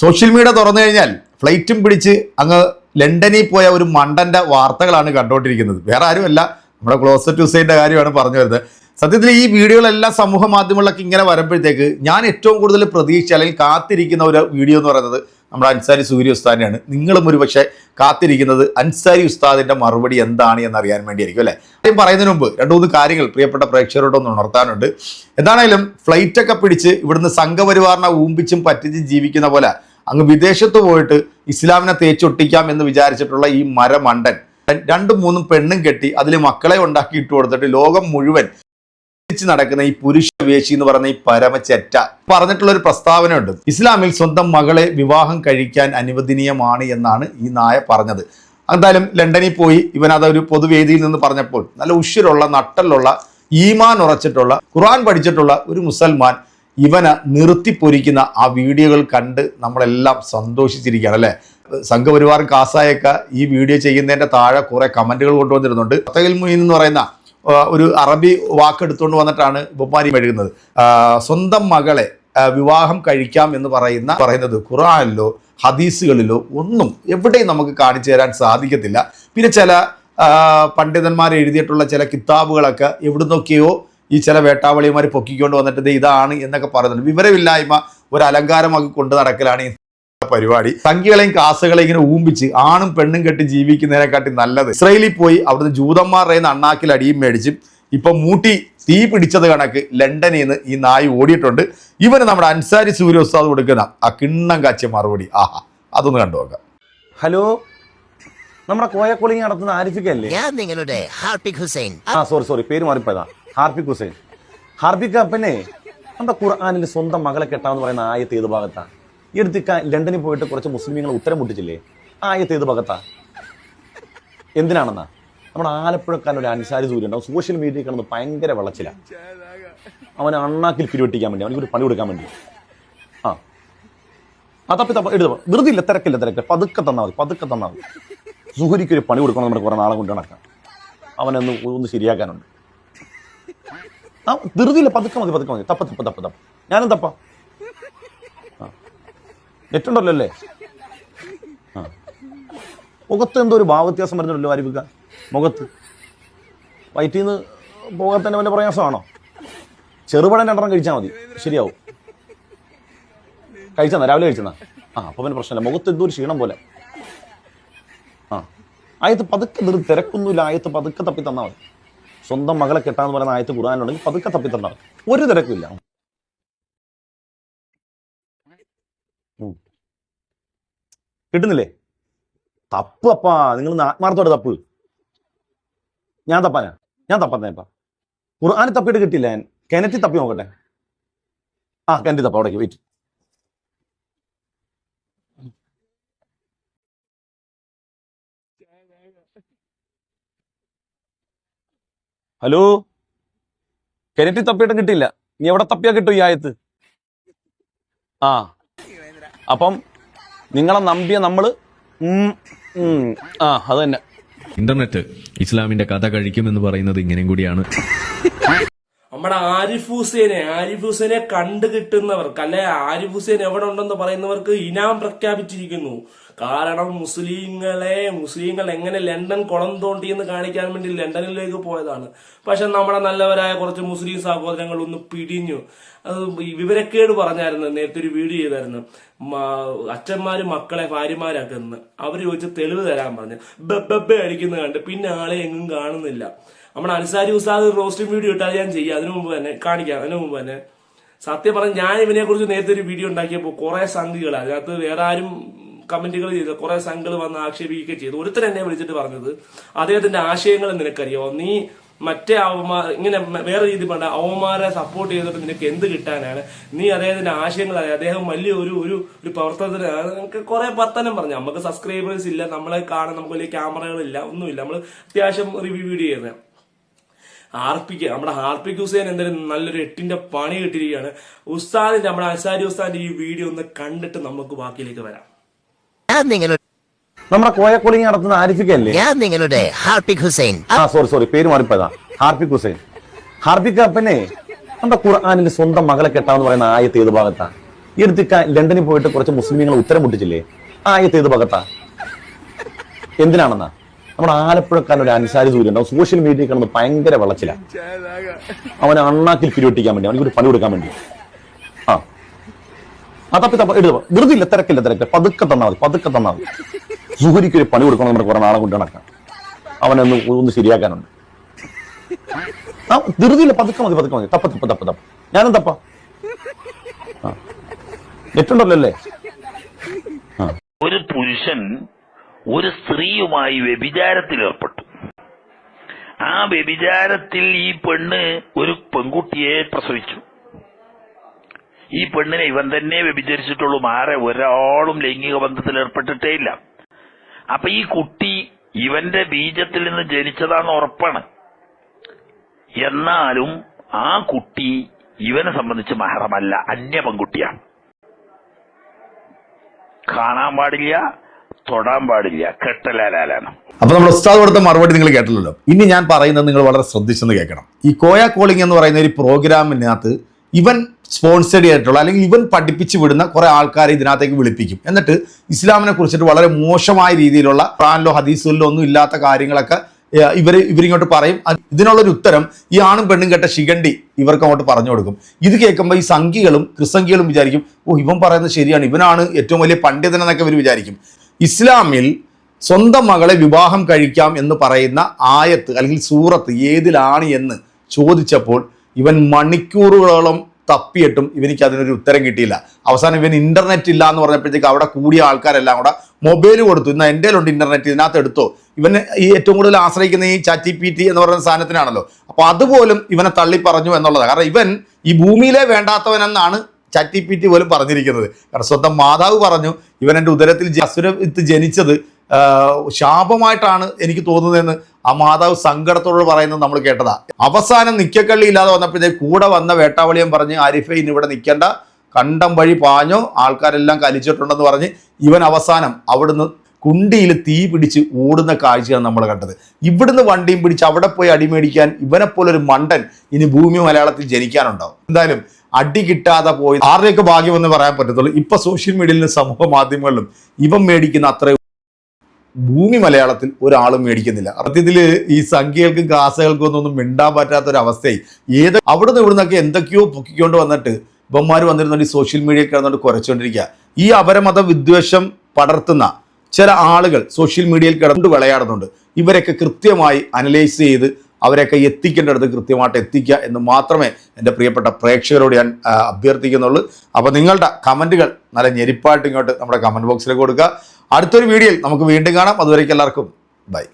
Social media തുറന്നു കഴിഞ്ഞാൽ ഫ്ലൈറ്റും പിടിച്ച് അങ്ങ് ലണ്ടനിൽ പോയ ഒരു മണ്ടന്റെ വാർത്തകളാണ് കണ്ടുകൊണ്ടിരിക്കുന്നത്. വേറെ ആരുമല്ല, നമ്മുടെ ക്ലോസറ്റ് ഹുസൈൻ്റെ കാര്യമാണ് പറഞ്ഞു വരുന്നത്. സത്യത്തിൽ ഈ വീഡിയോകളെല്ലാം സമൂഹ മാധ്യമങ്ങളിലൊക്കെ ഇങ്ങനെ വരുമ്പോഴത്തേക്ക് ഞാൻ ഏറ്റവും കൂടുതൽ പ്രതീക്ഷ അല്ലെങ്കിൽ കാത്തിരിക്കുന്ന ഒരു വീഡിയോ എന്ന് പറയുന്നത് നമ്മുടെ അൻസാരി സൂര്യ ഉസ്താദിനെയാണ്. നിങ്ങളും ഒരു പക്ഷേ കാത്തിരിക്കുന്നത് അൻസാരി ഉസ്താദിന്റെ മറുപടി എന്താണ് എന്നറിയാൻ വേണ്ടിയായിരിക്കും അല്ലേ? ആദ്യം പറയുന്നതിന് മുമ്പ് രണ്ട് മൂന്ന് കാര്യങ്ങൾ പ്രിയപ്പെട്ട പ്രേക്ഷകരോടൊന്ന് ഉണർത്താനുണ്ട്. എന്താണേലും ഫ്ലൈറ്റൊക്കെ പിടിച്ച് ഇവിടുന്ന് സംഘപരിവാറിനെ ഊമ്പിച്ചും പറ്റിച്ചും ജീവിക്കുന്ന പോലെ അങ്ങ് വിദേശത്ത് പോയിട്ട് ഇസ്ലാമിനെ തേച്ചൊട്ടിക്കാം എന്ന് വിചാരിച്ചിട്ടുള്ള ഈ മരമണ്ടൻ രണ്ടും മൂന്നും പെണ്ണും കെട്ടി അതിൽ മക്കളെ ഉണ്ടാക്കി ഇട്ട് കൊടുത്തിട്ട് ലോകം മുഴുവൻ നടക്കുന്ന ഈ പുരുഷ വേശി എന്ന് പറയുന്ന ഈ പരമചെറ്റ പറഞ്ഞിട്ടുള്ള ഒരു പ്രസ്താവനയുണ്ട്. ഇസ്ലാമിൽ സ്വന്തം മകളെ വിവാഹം കഴിക്കാൻ അനുവദനീയമാണ് എന്നാണ് ഈ നായ പറഞ്ഞത്. എന്തായാലും ലണ്ടനിൽ പോയി ഇവൻ അതൊരു പൊതുവേദിയിൽ നിന്ന് പറഞ്ഞപ്പോൾ നല്ല ഉഷിരുള്ള നട്ടലുള്ള ഈമാൻ ഉറച്ചിട്ടുള്ള ഖുർആൻ പഠിച്ചിട്ടുള്ള ഒരു മുസൽമാൻ ഇവനെ നിർത്തിപ്പൊരിക്കുന്ന ആ വീഡിയോകൾ കണ്ട് നമ്മളെല്ലാം സന്തോഷിച്ചിരിക്കുകയാണ് അല്ലേ? സംഘപരിവാർ കാസായൊക്കെ ഈ വീഡിയോ ചെയ്യുന്നതിൻ്റെ താഴെ കുറെ കമന്റുകൾ കൊണ്ടുവന്നിരുന്നുണ്ട്. ഫതഹുൽ മുഈൻ എന്ന് പറയുന്ന ഒരു അറബി വാക്കെടുത്തുകൊണ്ട് വന്നിട്ടാണ് ബൊമ്മാരി മെഴുകുന്നത്. സ്വന്തം മകളെ വിവാഹം കഴിക്കാം എന്ന് പറയുന്നത് ഖുർആനിലോ ഹദീസുകളിലോ ഒന്നും എവിടെയും നമുക്ക് കാണിച്ചു തരാൻ സാധിക്കത്തില്ല. പിന്നെ ചില പണ്ഡിതന്മാർ എഴുതിയിട്ടുള്ള ചില കിതാബുകളൊക്കെ എവിടുന്നൊക്കെയോ ഈ ചില വേട്ടാവളിമാർ പൊക്കിക്കൊണ്ട് വന്നിട്ട് ഇതാണ് എന്നൊക്കെ പറയുന്നുണ്ട്. വിവരമില്ലായ്മ ഒരു അലങ്കാരമാക്കി കൊണ്ട് നടക്കലാണ് ഈ പരിപാടി. സംഖ്യകളെയും കാസുകളെയും ഇങ്ങനെ ഊമ്പിച്ച് ആണും പെണ്ണും കെട്ടി ജീവിക്കുന്നതിനെക്കാട്ടി നല്ലത് ഇസ്രയേലിൽ പോയി അവിടുന്ന് ജൂതന്മാരുടെ അണ്ണാക്കിൽ അടിയും മേടിച്ച് ഇപ്പൊ മൂട്ടി തീ പിടിച്ചത് കണക്ക് ലണ്ടനിൽ നിന്ന് ഈ നായി ഓടിയിട്ടുണ്ട്. ഇവന് നമ്മുടെ അൻസാരി സൂര്യ ഉസ്താദ് കൊടുക്കുന്ന ആ കിണ്ണം കാച്ചിയ മറുപടി ആഹാ, അതൊന്ന് കണ്ടുനോക്കാം. ഹലോ, നമ്മുടെ കോയക്കോളിങ് നടത്തുന്ന ആരിഫിക്കല്ലേ? ഞാൻ നിങ്ങളുടെ ഹാർപ്പിക് ഹുസൈൻ. സോറി പേര് മാറിപ്പോയതാ. ഹാർപ്പിക് ഹുസൈൻ. ഹാർപ്പിക് അപ്പനെ നമ്മുടെ ഖുർആനിൽ സ്വന്തം മകളെ കെട്ടാന്ന് പറയുന്ന ആയത്ത് ഏത് ഭാഗത്താ? ഈ അടുത്ത് ലണ്ടനിൽ പോയിട്ട് കുറച്ച് മുസ്ലിമീങ്ങൾ ഉത്തരം മുട്ടിച്ചില്ലേ? ആയത്ത് ഏത് ഭാഗത്താ? എന്തിനാണെന്നാ? നമ്മുടെ ആലപ്പുഴക്കാരൻ അൻസാരി സൂര്യ ഉണ്ടാവും, സോഷ്യൽ മീഡിയയിൽ കിടന്ന് ഭയങ്കര വെള്ളച്ചില. അവനെ അണ്ണാക്കിൽ പിരിവെട്ടിക്കാൻ വേണ്ടി, അവനൊരു പണി കൊടുക്കാൻ വേണ്ടി എഴുതുക. വെറുതെ ഇല്ല, തിരക്കില്ല, പതുക്കെ തന്നാൽ മതി. സുഹരിക്കൊരു പണി കൊടുക്കണം, നമ്മുടെ കുറെ നാളെ കൊണ്ട് നടക്കാം. അവനൊന്ന് ശരിയാക്കാനുണ്ട്. ധൃതിയില്ല, പതുക്കെ മതി. തപ്പ ഞാനും തപ്പ നെറ്റുണ്ടല്ലോ അല്ലേ? മുഖത്ത് എന്തോ ഒരു ഭാവവ്യത്യാസം വരുന്നുണ്ടല്ലോ ആരിഫിക്ക. മുഖത്ത് വയറ്റിൽ നിന്ന് പോകാത്തന്നെ വല്ല പ്രയാസമാണോ? ചെറുപഴം രണ്ടെണ്ണം കഴിച്ചാൽ മതി, ശരിയാവും. കഴിച്ചെന്നാ? രാവിലെ കഴിച്ചെന്നാ? അപ്പൊ പിന്നെ പ്രശ്നമില്ല. മുഖത്ത് എന്തോ ഒരു ക്ഷീണം പോലെ. ആയത്ത് പതുക്കെ തിരക്കൊന്നുമില്ല. ആയത്ത് പതുക്കെ തപ്പി തന്നാൽ മതി. സ്വന്തം മകളെ കെട്ടാന്ന് പറയുന്ന ആയത്ത് ഖുർആനിലുണ്ടെങ്കിൽ പതുക്കെ തപ്പി തന്നാൽ മതി. ഒരു തിരക്കില്ല. കിട്ടുന്നില്ലേ? തപ്പ് അപ്പാ, നിങ്ങൾ ആത്മാർത്ഥോടെ തപ്പ്. ഞാൻ തപ്പന്നേപ്പാ. ഖുർആനിൽ തപ്പിയിട്ട് കിട്ടില്ല. ഞാൻ കിണറ്റിൽ തപ്പി നോക്കട്ടെ. കിണറ്റിൽ തപ്പ. അവിടേക്ക് വെയിറ്റ്. ഹലോ, കിണറ്റിൽ തപ്പിയിട്ട് കിട്ടില്ല. നീ എവിടെ തപ്പിയാ കിട്ടും ഈ ആയത്ത്? അപ്പം നിങ്ങളെ നമ്പിയ നമ്മള് അത് തന്നെ. ഇന്റർനെറ്റ് ഇസ്ലാമിന്റെ കഥ കഴിക്കുമെന്ന് പറയുന്നത് ഇങ്ങനെയും കൂടിയാണ്. നമ്മുടെ ആരിഫ് ഹുസൈനെ കണ്ടു കിട്ടുന്നവർക്ക്, അല്ലെ ആരിഫ് ഹുസൈൻ എവിടെ ഉണ്ടെന്ന് പറയുന്നവർക്ക് ഇനാം പ്രഖ്യാപിച്ചിരിക്കുന്നു. കാരണം മുസ്ലിങ്ങൾ എങ്ങനെ ലണ്ടൻ കുളം തോണ്ടി എന്ന് കാണിക്കാൻ വേണ്ടി ലണ്ടനിലേക്ക് പോയതാണ്. പക്ഷെ നമ്മുടെ നല്ലവരായ കുറച്ച് മുസ്ലിം സഹോദരങ്ങൾ ഒന്ന് പിടിഞ്ഞു. അത് വിവരക്കേട് പറഞ്ഞായിരുന്നു. നേരത്തെ ഒരു വീഡിയോ ചെയ്തായിരുന്നു, അച്ഛന്മാര് മക്കളെ ഭാര്യമാരാക്കുന്നു. അവര് ചോദിച്ച് തെളിവ് തരാൻ പറഞ്ഞു. ബബ്ബെ അടിക്കുന്നത് കണ്ട് പിന്നെ ആളെ എങ്ങും കാണുന്നില്ല. നമ്മുടെ അൻസാരി ഉസ്താദ് റോസ്റ്റിംഗ് വീഡിയോ ഇട്ടാൽ ഞാൻ ചെയ്യാം. അതിനു മുമ്പ് തന്നെ സത്യം പറഞ്ഞ ഞാൻ ഇവനെ കുറിച്ച് നേരത്തെ ഒരു വീഡിയോ ഉണ്ടാക്കിയപ്പോൾ കുറെ സംഘികൾ, അതിനകത്ത് വേറെ ആരും കമന്റുകൾ ചെയ്ത് കുറെ സംഘികൾ വന്ന് ആക്ഷേപിക്കുകയും ചെയ്തു. ഒരുത്തൻ എന്നെ വിളിച്ചിട്ട് പറഞ്ഞത്, അദ്ദേഹത്തിന്റെ ആശയങ്ങൾ നിനക്കറിയോ? നീ മറ്റേ ഇങ്ങനെ വേറെ രീതി പറഞ്ഞ അവന്മാരെ സപ്പോർട്ട് ചെയ്തിട്ട് നിനക്ക് എന്ത് കിട്ടാനാണ്? നീ അദ്ദേഹത്തിന്റെ ആശയങ്ങൾ അറിയാം. അദ്ദേഹം വലിയ ഒരു പ്രവർത്തനത്തിനാണ്. നമുക്ക് കുറെ വർത്തനം പറഞ്ഞു. നമുക്ക് സബ്സ്ക്രൈബേഴ്സ് ഇല്ല, നമ്മളെ കാണാൻ നമുക്ക് വലിയ ക്യാമറകളില്ല, ഒന്നുമില്ല. നമ്മൾ അത്യാവശ്യം റിവ്യൂ വീഡിയോ ചെയ്യുന്നത്. നമ്മുടെ ഹാർപ്പിക് ഹുസൈൻ എന്തായാലും നല്ലൊരു 8ന്റെ പണി കിട്ടിയിരിക്കുകയാണ്. ഉസ്താദിന്റെ, നമ്മുടെ അൻസാരി ഉസ്താദിന്റെ ഈ വീഡിയോ ഒന്ന് കണ്ടിട്ട് നമുക്ക് ബാക്കിയിലേക്ക് വരാം. നമ്മുടെ കോയക്കോളിങ് നടത്തുന്ന ആരിഫിക്കല്ലേ? ഞാൻ നിങ്ങളുടെ ഹാർപ്പിക് ഹുസൈൻ. സോറി പേര് മാറിപ്പോയതാ. ഹാർപ്പിക് ഹുസൈൻ. ഹാർപ്പിക് അപ്പനെ നമ്മുടെ ഖുർആനിൽ സ്വന്തം മകളെ കെട്ടാന്ന് പറയുന്ന ആയത്ത് ഏത് ഭാഗത്താ? ഈ അടുത്ത് ലണ്ടനിൽ പോയിട്ട് കുറച്ച് മുസ്ലിമീങ്ങൾ ഉത്തരം മുട്ടിച്ചില്ലേ? ആ ആയത്ത് ഏത് ഭാഗത്താ? എന്തിനാണെന്നാ? നമ്മുടെ ആലപ്പുഴക്കാരൻ ഒരു അൻസാരി സൂര്യ ഉണ്ടാവും, സോഷ്യൽ മീഡിയയിൽ കിടന്ന് ഭയങ്കര വെള്ളച്ചില. അവനെ അണ്ണാക്കിൽ പിരിവെട്ടിക്കാൻ വേണ്ടി, അവനൊരു പണി കൊടുക്കാൻ വേണ്ടി. തപ്പി എടുത്തു, ധൃതിയില്ല, തിരക്കില്ല, പതുക്കെ തന്നാൽ മതി. സുഹരിക്ക് ഒരു പണി കൊടുക്കണം, നമ്മുടെ കുറെ നാളെ കൊണ്ട് നടക്കാം. അവനൊന്ന് ശരിയാക്കാനുണ്ട്. ധൃതിയില്ല, പതുക്കെ മതി. തപ്പ ഞാനും തപ്പ. നെറ്റുണ്ടല്ലോ അല്ലേ? ഒരു പുരുഷൻ ഒരു സ്ത്രീയുമായി വ്യഭിചാരത്തിൽ ഏർപ്പെട്ടു. ആ വ്യഭിചാരത്തിൽ ഈ പെണ്ണ് ഒരു പെൺകുട്ടിയെ പ്രസവിച്ചു. ഈ പെണ്ണിനെ ഇവൻ തന്നെ വ്യഭിചരിച്ചിട്ടുള്ളൂ, മാറെ ഒരാളും ലൈംഗിക ബന്ധത്തിൽ ഏർപ്പെട്ടിട്ടേ ഇല്ല. അപ്പൊ ഈ കുട്ടി ഇവന്റെ ബീജത്തിൽ നിന്ന് ജനിച്ചതാണെന്ന് ഉറപ്പാണ്. എന്നാലും ആ കുട്ടി ഇവനെ സംബന്ധിച്ച് മഹറമല്ല, അന്യ പെൺകുട്ടിയാണ്. കാണാൻ പാടില്ല, തൊടാൻ പാടില്ല, കെട്ടലാലാണ്. അപ്പൊ നമ്മുടെ ഉസ്താദ് കൊടുത്ത മറുപടി നിങ്ങൾ കേട്ടല്ലോ. ഇനി ഞാൻ പറയുന്നത് നിങ്ങൾ വളരെ ശ്രദ്ധിച്ചെന്ന് കേൾക്കണം. ഈ കോയ കോളിംഗ് എന്ന് പറയുന്ന ഒരു പ്രോഗ്രാമിനകത്ത് ഇവൻ സ്പോൺസേഡ് ചെയ്തിട്ടുള്ള അല്ലെങ്കിൽ ഇവൻ പഠിപ്പിച്ചു വിടുന്ന കുറെ ആൾക്കാരെ ഇതിനകത്തേക്ക് വിളിപ്പിക്കും. എന്നിട്ട് ഇസ്ലാമിനെ കുറിച്ചിട്ട് വളരെ മോശമായ രീതിയിലുള്ള ഖുർആനിലോ ഹദീസിലോ ഒന്നും ഇല്ലാത്ത കാര്യങ്ങളൊക്കെ ഇവരിങ്ങോട്ട് പറയും. ഇതിനുള്ളൊരു ഉത്തരം ഈ ആണും പെണ്ണും കേട്ട ശിഖണ്ഡി ഇവർക്ക് അങ്ങോട്ട് പറഞ്ഞു കൊടുക്കും. ഇത് കേൾക്കുമ്പോൾ ഈ സംഘികളും ക്രിസംഖികളും വിചാരിക്കും, ഇവൻ പറയുന്നത് ശരിയാണ്, ഇവനാണ് ഏറ്റവും വലിയ പണ്ഡിതൻ എന്നൊക്കെ ഇവർ വിചാരിക്കും. ഇസ്ലാമിൽ സ്വന്തം മകളെ വിവാഹം കഴിക്കാം എന്ന് പറയുന്ന ആയത്ത് അല്ലെങ്കിൽ സൂറത്ത് ഏതിലാണ് എന്ന് ചോദിച്ചപ്പോൾ ഇവൻ മണിക്കൂറുകളോളം തപ്പിയിട്ടും ഇവനിക്ക് അതിനൊരു ഉത്തരം കിട്ടിയില്ല. അവസാനം ഇവൻ ഇന്റർനെറ്റ് ഇല്ല എന്ന് പറഞ്ഞപ്പോഴത്തേക്ക് അവിടെ കൂടിയ ആൾക്കാരെല്ലാം കൂടെ മൊബൈൽ കൊടുത്തു, ഇന്ന് എൻ്റെ ഉണ്ട് ഇന്റർനെറ്റ്, ഇതിനകത്ത് എടുത്തോ. ഇവന് ഈ ഏറ്റവും കൂടുതൽ ആശ്രയിക്കുന്ന ഈ ChatGPT എന്ന് പറയുന്ന സാധനത്തിനാണല്ലോ. അപ്പോൾ അതുപോലും ഇവനെ തള്ളി പറഞ്ഞു എന്നുള്ളതാണ്. കാരണം ഇവൻ ഈ ഭൂമിയിലെ വേണ്ടാത്തവനെന്നാണ് ChatGPT പോലും പറഞ്ഞിരിക്കുന്നത്. കാരണം സ്വന്തം മാതാവ് പറഞ്ഞു ഇവൻ എൻ്റെ ഉദരത്തിൽ അസുരത്ത് ജനിച്ചത് ശാപമായിട്ടാണ് എനിക്ക് തോന്നുന്നതെന്ന് ആ മാതാവ് സങ്കടത്തോട് പറയുന്നത് നമ്മൾ കേട്ടതാ. അവസാനം നിക്കക്കള്ളി ഇല്ലാതെ വന്നപ്പോഴത്തേക്ക് കൂടെ വന്ന വേട്ടാവളിയൻ പറഞ്ഞ് ആരിഫെ ഇനി ഇവിടെ നിൽക്കേണ്ട, കണ്ടം വഴി പാഞ്ഞോ, ആൾക്കാരെല്ലാം കലിച്ചിട്ടുണ്ടെന്ന് പറഞ്ഞ് ഇവൻ അവസാനം അവിടുന്ന് കുണ്ടിയിൽ തീ പിടിച്ച് ഓടുന്ന കാഴ്ചയാണ് നമ്മൾ കണ്ടത്. ഇവിടുന്ന് വണ്ടിയും പിടിച്ച് അവിടെ പോയി അടിമേടിക്കാൻ ഇവനെപ്പോലൊരു മണ്ടൻ ഇനി ഭൂമി മലയാളത്തിൽ ജനിക്കാനുണ്ടാവും. എന്തായാലും അടി കിട്ടാതെ പോയി ആരുടെയൊക്കെ ഭാഗ്യമെന്ന് പറയാൻ പറ്റത്തുള്ളൂ. ഇപ്പൊ സോഷ്യൽ മീഡിയയിലും സമൂഹ മാധ്യമങ്ങളിലും ഇവൻ മേടിക്കുന്ന അത്ര ഭൂമി മലയാളത്തിൽ ഒരാളും മേടിക്കുന്നില്ല. സത്യത്തിൽ ഈ സംഖ്യകൾക്കും കാസകൾക്കും ഒന്നും മിണ്ടാൻ പറ്റാത്തൊരവസ്ഥയായി. അവിടുന്ന് ഇവിടുന്നൊക്കെ എന്തൊക്കെയോ പൊക്കിക്കൊണ്ട് വന്നിട്ട് ഇവന്മാർ വന്നിരുന്നുണ്ട് ഈ സോഷ്യൽ മീഡിയ കിടന്നുകൊണ്ട് കുരച്ചുകൊണ്ടിരിക്കുക. ഈ അപരമത വിദ്വേഷം പടർത്തുന്ന ചില ആളുകൾ സോഷ്യൽ മീഡിയയിൽ കിടന്നുകൊണ്ട് വിളയാടുന്നുണ്ട്. ഇവരൊക്കെ കൃത്യമായി അനലൈസ് ചെയ്ത് അവരെയൊക്കെ എത്തിക്കേണ്ടടുത്ത് കൃത്യമായിട്ട് എത്തിക്കുക എന്ന് മാത്രമേ എൻ്റെ പ്രിയപ്പെട്ട പ്രേക്ഷകരോട് ഞാൻ അഭ്യർത്ഥിക്കുന്നുള്ളൂ. അപ്പോൾ നിങ്ങളുടെ കമൻറ്റുകൾ നല്ല ഞെരിപ്പായിട്ട് ഇങ്ങോട്ട് നമ്മുടെ കമൻറ്റ് ബോക്സിലേക്ക് കൊടുക്കുക. അടുത്തൊരു വീഡിയോയിൽ നമുക്ക് വീണ്ടും കാണാം. അതുവരേക്കും എല്ലാവർക്കും ബൈ.